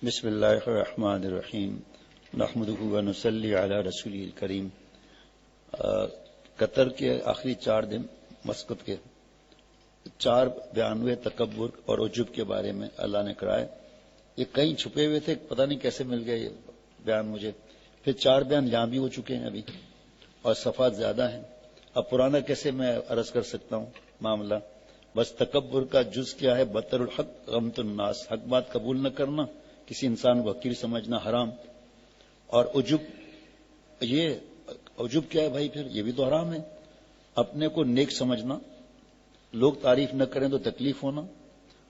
بسم اللہ الرحمن الرحیم نحمدہ و نصلی علی رسول الکریم۔ قطر کے آخری 4 دن مسقط کے 4 بیان ہوئے تکبر اور عجب کے بارے میں اللہ نے کرائے۔ یہ کہیں چھپے ہوئے تھے، پتہ نہیں کیسے مل گئے یہ بیان مجھے۔ پھر 4 بیان یہاں بھی ہو چکے ہیں ابھی، اور صفحات زیادہ ہیں۔ اب پرانا کیسے میں عرض کر سکتا ہوں معاملہ۔ بس تکبر کا جز کیا ہے؟ بطر الحق غمت الناس، حق بات قبول نہ کرنا، کسی انسان کو حقیر سمجھنا حرام۔ اور عجب، یہ عجب کیا ہے بھائی؟ پھر یہ بھی تو حرام ہے۔ اپنے کو نیک سمجھنا، لوگ تعریف نہ کریں تو تکلیف ہونا،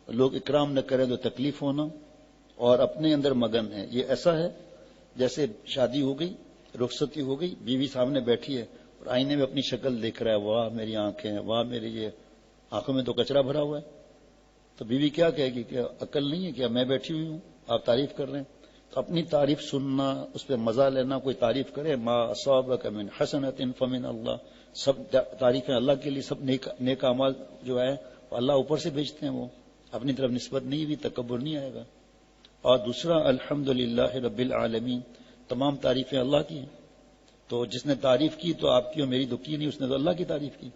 لوگ اکرام نہ کریں تو تکلیف ہونا، اور اپنے اندر مگن ہے۔ یہ ایسا ہے جیسے شادی ہو گئی، رخصتی ہو گئی، بیوی سامنے بیٹھی ہے اور آئینے میں اپنی شکل دیکھ رہا ہے، واہ میری آنکھیں، واہ میری یہ آنکھوں میں تو کچرا بھرا ہوا ہے۔ تو بیوی کیا کہے گی کہ عقل نہیں ہے کیا؟ میں بیٹھی ہوئی ہوں، آپ تعریف کر رہے ہیں۔ تو اپنی تعریف سننا، اس پہ مزہ لینا، کوئی تعریف کرے، ما اصابک من حسنۃ فمن اللہ، سب تعریفیں اللہ کے لیے، سب نیک اعمال جو ہے اللہ اوپر سے بھیجتے ہیں، وہ اپنی طرف نسبت نہیں ہوئی، تکبر نہیں آئے گا۔ اور دوسرا الحمدللہ رب العالمین، تمام تعریفیں اللہ کی ہیں۔ تو جس نے تعریف کی تو آپ کی اور میری تو کی نہیں، اس نے تو اللہ کی تعریف کی۔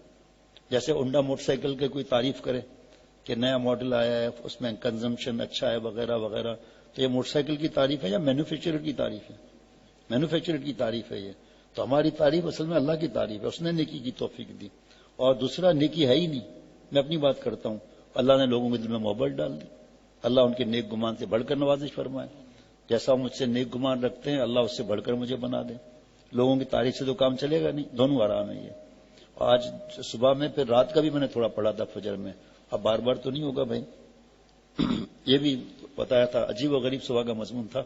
جیسے ہونڈا موٹر سائیکل کے کوئی تعریف کرے کہ نیا ماڈل آیا ہے، اس میں کنزمپشن اچھا ہے وغیرہ وغیرہ، تو یہ موٹر سائیکل کی تعریف ہے یا مینوفیکچرر کی تعریف ہے؟ مینوفیکچرر کی تعریف ہے یہ۔ تو ہماری تعریف اصل میں اللہ کی تعریف ہے، اس نے نیکی کی توفیق دی۔ اور دوسرا نیکی ہے ہی نہیں، میں اپنی بات کرتا ہوں، اللہ نے لوگوں کے دل میں محبت ڈال دی۔ اللہ ان کے نیک گمان سے بڑھ کر نوازش فرمائے۔ جیسا وہ مجھ سے نیک گمان رکھتے ہیں، اللہ اس سے بڑھ کر مجھے بنا دے۔ لوگوں کی تعریف سے تو کام چلے گا نہیں، دونوں حرام ہے یہ۔ آج صبح میں پھر رات کا بھی میں نے تھوڑا پڑھا تھا فجر میں، اب بار بار تو نہیں ہوگا بھائی۔ یہ بھی بتایا تھا، عجیب و غریب صبح کا مضمون تھا،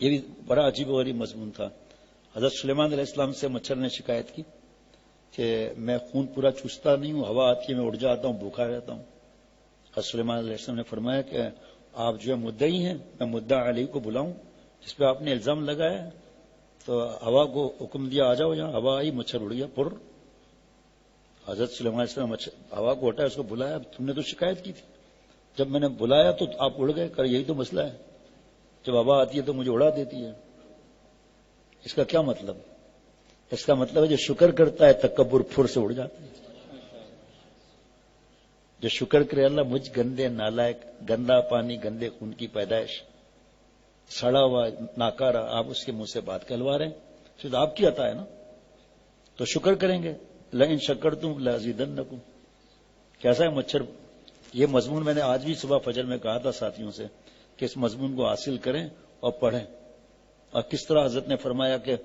یہ بھی بڑا عجیب و غریب مضمون تھا۔ حضرت سلیمان علیہ السلام سے مچھر نے شکایت کی کہ میں خون پورا چوستا نہیں ہوں، ہوا آتی ہے میں اڑ جاتا ہوں، بھوکا رہتا ہوں۔ حضرت سلیمان علیہ السلام نے فرمایا کہ آپ جو ہے مدعی ہیں، میں مدعا علیہ کو بلاؤں جس پہ آپ نے الزام لگایا ہے۔ تو ہوا کو حکم دیا آ جاؤ یہاں، ہوا آئی، مچھر اڑ گیا پر۔ حضرت سلیمان علیہ السلام ہوا کو ہٹایا، اس کو بلایا، تم نے تو شکایت کی تھی، جب میں نے بلایا تو آپ اڑ گئے، کر یہی تو مسئلہ ہے، جب ہوا آتی ہے تو مجھے اڑا دیتی ہے۔ اس کا کیا مطلب؟ اس کا مطلب ہے جو شکر کرتا ہے تکبر پھر سے اڑ جاتا ہے۔ جو شکر کرے اللہ مجھ گندے نالائق، گندا پانی، گندے خون کی پیدائش، سڑا ہوا ناکارا، آپ اس کے منہ سے بات کہلوا رہے ہیں، پھر آپ کی عطا ہے نا، تو شکر کریں گے۔ لئن شکرتم لازیدنکم۔ کیسا ہے مچھر؟ یہ مضمون میں نے آج بھی صبح فجر میں کہا تھا ساتھیوں سے کہ اس مضمون کو حاصل کریں اور پڑھیں۔ اور کس طرح حضرت نے فرمایا کہ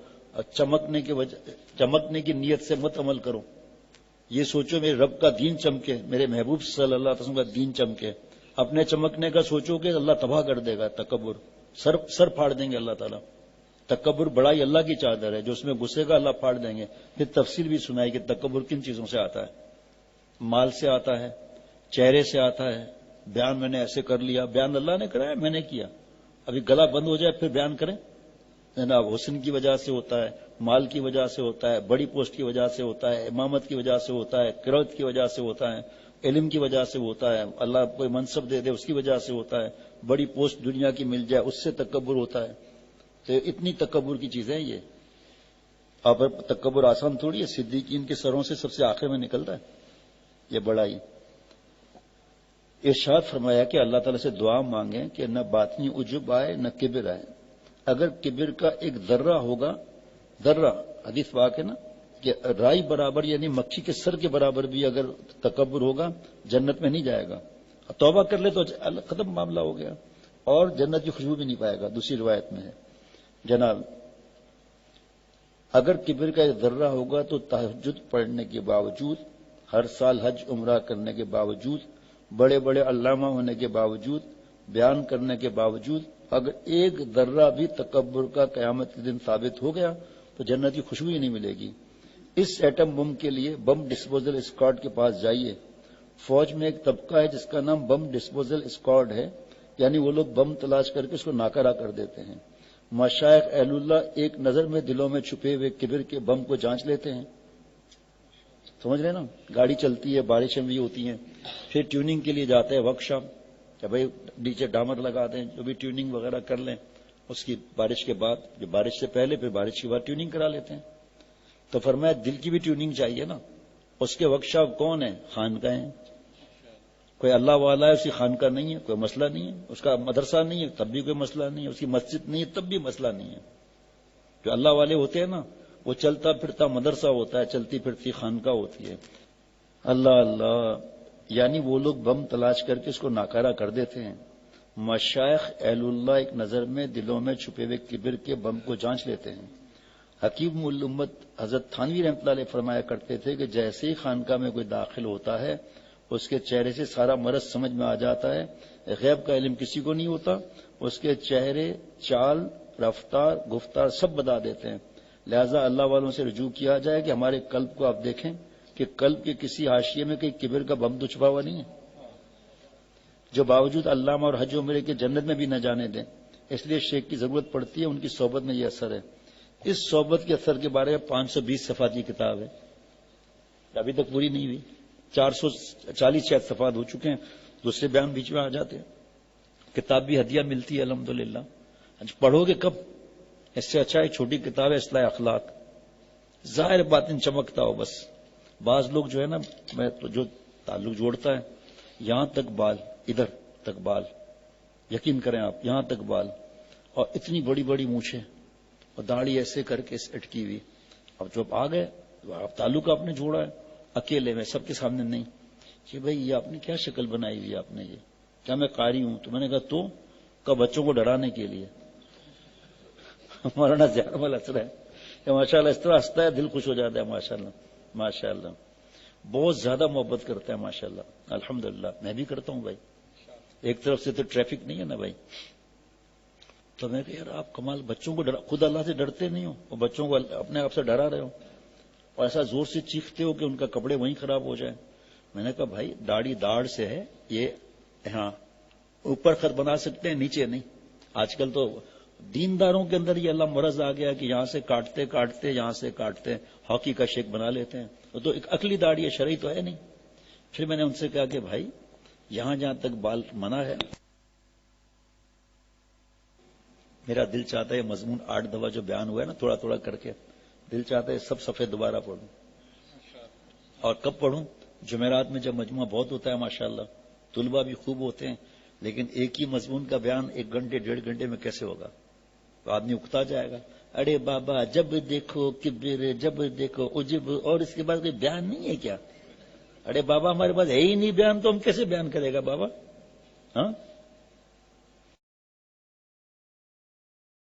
چمکنے کی نیت سے مت عمل کرو، یہ سوچو میرے رب کا دین چمکے، میرے محبوب صلی اللہ علیہ وسلم کا دین چمکے۔ اپنے چمکنے کا سوچو کہ اللہ تباہ کر دے گا، تکبر سر پھاڑ دیں گے اللہ تعالیٰ۔ تکبر بڑائی اللہ کی چادر ہے، جو اس میں گھسے گا اللہ پھاڑ دیں گے۔ پھر تفصیل بھی سنائی کہ تکبر کن چیزوں سے آتا ہے۔ مال سے آتا ہے، چہرے سے آتا ہے، بیان میں نے ایسے کر لیا، بیان اللہ نے کرایا، میں نے کیا۔ ابھی گلا بند ہو جائے پھر بیان کریں جناب، حسن کی وجہ سے ہوتا ہے، مال کی وجہ سے ہوتا ہے، بڑی پوسٹ کی وجہ سے ہوتا ہے، امامت کی وجہ سے ہوتا ہے، قرات کی وجہ سے ہوتا ہے، علم کی وجہ سے ہوتا ہے، اللہ کوئی منصب دے دے اس کی وجہ سے ہوتا ہے، بڑی پوسٹ دنیا کی مل جائے اس سے تکبر ہوتا ہے۔ تو اتنی تکبر کی چیزیں یہ۔ اب تکبر آسان تھوڑی ہے، صدیقین کے سروں سے سب سے آخر میں نکلتا ہے یہ بڑائی۔ ارشاد فرمایا کہ اللہ تعالیٰ سے دعا مانگیں کہ نہ باطنی عجب آئے نہ کبر آئے۔ اگر کبر کا ایک ذرہ ہوگا، ذرہ حدیث واقع ہے نا کہ رائی برابر یعنی مکھی کے سر کے برابر بھی اگر تکبر ہوگا جنت میں نہیں جائے گا۔ توبہ کر لے تو ختم معاملہ ہو گیا، اور جنت کی خوشبو بھی نہیں پائے گا۔ دوسری روایت میں ہے جناب، اگر کبر کا ایک ذرہ ہوگا تو تہجد پڑھنے کے باوجود، ہر سال حج عمرہ کرنے کے باوجود، بڑے بڑے علامہ ہونے کے باوجود، بیان کرنے کے باوجود، اگر ایک ذرہ بھی تکبر کا قیامت کے دن ثابت ہو گیا تو جنت کی خوشبو ہی نہیں ملے گی۔ اس ایٹم بم کے لیے بم ڈسپوزل اسکواڈ کے پاس جائیے۔ فوج میں ایک طبقہ ہے جس کا نام بم ڈسپوزل اسکواڈ ہے، یعنی وہ لوگ بم تلاش کر کے اس کو ناکارہ کر دیتے ہیں۔ مشائخ اہل اللہ ایک نظر میں دلوں میں چھپے ہوئے کبر کے بم کو جانچ لیتے ہیں۔ سمجھ رہے نا، گاڑی چلتی ہے، بارشیں بھی ہوتی ہیں، پھر ٹیوننگ کے لیے جاتے ہیں ورک شاپ، کہ بھائی نیچے ڈامر لگا دیں، جو بھی ٹیوننگ وغیرہ کر لیں، اس کی بارش کے بعد، جو بارش سے پہلے پھر بارش کے بعد ٹیوننگ کرا لیتے ہیں. تو فرمایا دل کی بھی ٹیوننگ چاہیے نا. اس کے ورکشاپ کون ہے؟ خانقاہیں ہیں. کوئی اللہ والا ہے، اس کی خانقاہ نہیں ہے، کوئی مسئلہ نہیں ہے. اس کا مدرسہ نہیں ہے، تب بھی کوئی مسئلہ نہیں ہے. اس کی مسجد نہیں ہے، تب بھی مسئلہ نہیں ہے. جو اللہ والے ہوتے ہیں نا، وہ چلتا پھرتا مدرسہ ہوتا ہے، چلتی پھرتی خانقاہ ہوتی ہے. اللہ اللہ، یعنی وہ لوگ بم تلاش کر کے اس کو ناکارہ کر دیتے ہیں. مشائخ اہل اللہ ایک نظر میں دلوں میں چھپے ہوئے کبر کے بم کو جانچ لیتے ہیں. حکیم الامت حضرت تھانوی رحمۃ اللہ علیہ فرمایا کرتے تھے کہ جیسے ہی خانقاہ میں کوئی داخل ہوتا ہے، اس کے چہرے سے سارا مرض سمجھ میں آ جاتا ہے. غیب کا علم کسی کو نہیں ہوتا. اس کے چہرے، چال، رفتار، گفتار سب بتا دیتے ہیں. لہذا اللہ والوں سے رجوع کیا جائے کہ ہمارے قلب کو آپ دیکھیں کہ قلب کے کسی حاشیے میں کہیں کبر کا بم تو چھپا ہوا نہیں ہے، جو باوجود علامہ اور حج عمرے کے جنت میں بھی نہ جانے دیں. اس لیے شیخ کی ضرورت پڑتی ہے، ان کی صحبت میں یہ اثر ہے. اس صحبت کے اثر کے بارے میں 520 صفحات کی کتاب ہے، ابھی تک پوری نہیں ہوئی. 440 شاید صفحات ہو چکے ہیں، دوسرے بیان بیچ میں آ جاتے ہیں. کتاب بھی ہدیہ ملتی ہے الحمدللہ. پڑھو گے کب؟ اس سے اچھا ایک چھوٹی کتاب ہے اصلاح اخلاق، ظاہر باطن چمکتا ہو بس. بعض لوگ جو ہے نا، میں تو جو تعلق جوڑتا ہے، یہاں تک بال، ادھر تک بال، یقین کریں آپ، یہاں تک بال، اور اتنی بڑی بڑی مونچھیں اور داڑھی ایسے کر کے اٹکی ہوئی. اب جب آ گئے، آپ تعلق آپ نے جوڑا ہے اکیلے میں، سب کے سامنے نہیں کہ بھائی یہ آپ نے کیا شکل بنائی ہوئی ہے، آپ نے یہ کیا؟ میں قاری ہوں. تو میں نے کہا تو بچوں کو ڈرانے کے لیے. مولانا زیار والا ہنس رہا ہے، ماشاء اللہ اس طرح ہنستا ہے دل خوش ہو جاتا ہے. ماشاء اللہ ماشاء اللہ، بہت زیادہ محبت کرتا ہے ماشاء اللہ. الحمدللہ میں بھی کرتا ہوں بھائی. ایک طرف سے تو ٹریفک نہیں ہے نا بھائی. تو میں کہ یار آپ کمال، بچوں کو خود اللہ سے ڈرتے نہیں ہو اور بچوں کو اپنے آپ سے ڈرا رہے ہو، اور ایسا زور سے چیختے ہو کہ ان کا کپڑے وہیں خراب ہو جائیں. میں نے کہا بھائی داڑھی داڑھ سے ہے یہ، ہاں اوپر خط بنا سکتے ہیں، نیچے نہیں. آج کل تو دینداروں کے اندر یہ اللہ مرض آ گیا کہ یہاں سے کاٹتے کاٹتے یہاں سے کاٹتے ہاکی کا شیک بنا لیتے ہیں. تو ایک عقلی داڑھی ہے، شرعی تو ہے نہیں. پھر میں نے ان سے کہا کہ بھائی یہاں جہاں تک بال منع ہے، میرا دل چاہتا ہے مضمون 8 دفعہ جو بیان ہوا ہے نا تھوڑا تھوڑا کر کے، دل چاہتا ہے سب صفحے دوبارہ پڑھوں. اور کب پڑھوں؟ جمعرات میں جب مجموعہ بہت ہوتا ہے ماشاءاللہ، طلبہ بھی خوب ہوتے ہیں، لیکن ایک ہی مضمون کا بیان 1 گھنٹے 1.5 گھنٹے میں کیسے ہوگا؟ تو آدمی اکتا جائے گا. ارے بابا جب دیکھو کبر، جب دیکھو عجب، اور اس کے بعد کوئی بیان نہیں ہے کیا؟ ارے بابا ہمارے پاس ہے ہی نہیں بیان، تو ہم کیسے بیان کرے گا بابا؟ ہاں